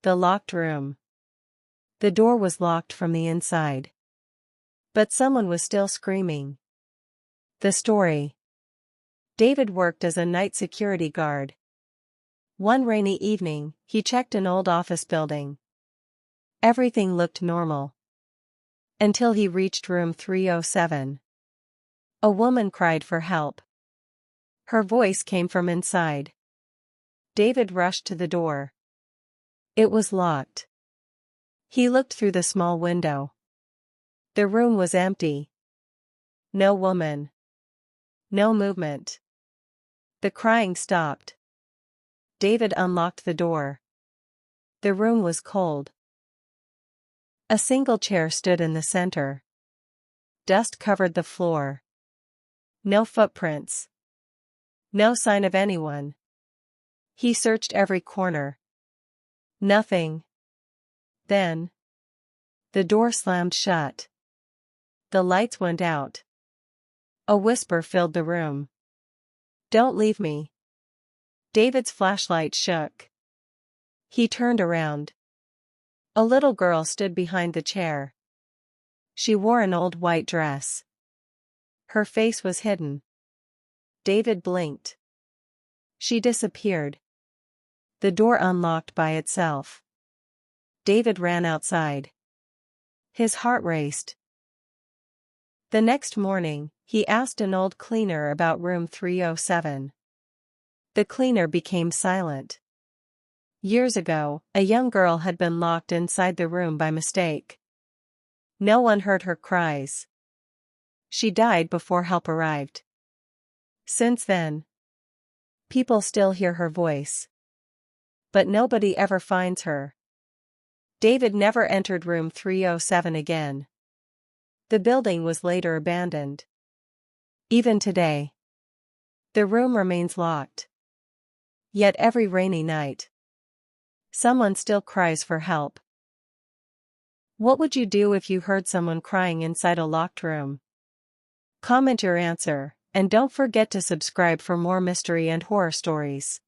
The locked room. The door was locked from the inside. But someone was still screaming. The story. David worked as a night security guard. One rainy evening, he checked an old office building. Everything looked normal. Until he reached room 307. A woman cried for help. Her voice came from inside. David rushed to the door. It was locked. He looked through the small window. The room was empty. No woman. No movement. The crying stopped. David unlocked the door. The room was cold. A single chair stood in the center. Dust covered the floor. No footprints. No sign of anyone. He searched every corner. Nothing. Then, the door slammed shut. The lights went out. A whisper filled the room. "Don't leave me." David's flashlight shook. He turned around. A little girl stood behind the chair. She wore an old white dress. Her face was hidden. David blinked. She disappeared. The door unlocked by itself. David ran outside. His heart raced. The next morning, he asked an old cleaner about room 307. The cleaner became silent. Years ago, a young girl had been locked inside the room by mistake. No one heard her cries. She died before help arrived. Since then, people still hear her voice. But nobody ever finds her. David never entered room 307 again. The building was later abandoned. Even today, the room remains locked. Yet every rainy night, someone still cries for help. What would you do if you heard someone crying inside a locked room? Comment your answer, and don't forget to subscribe for more mystery and horror stories.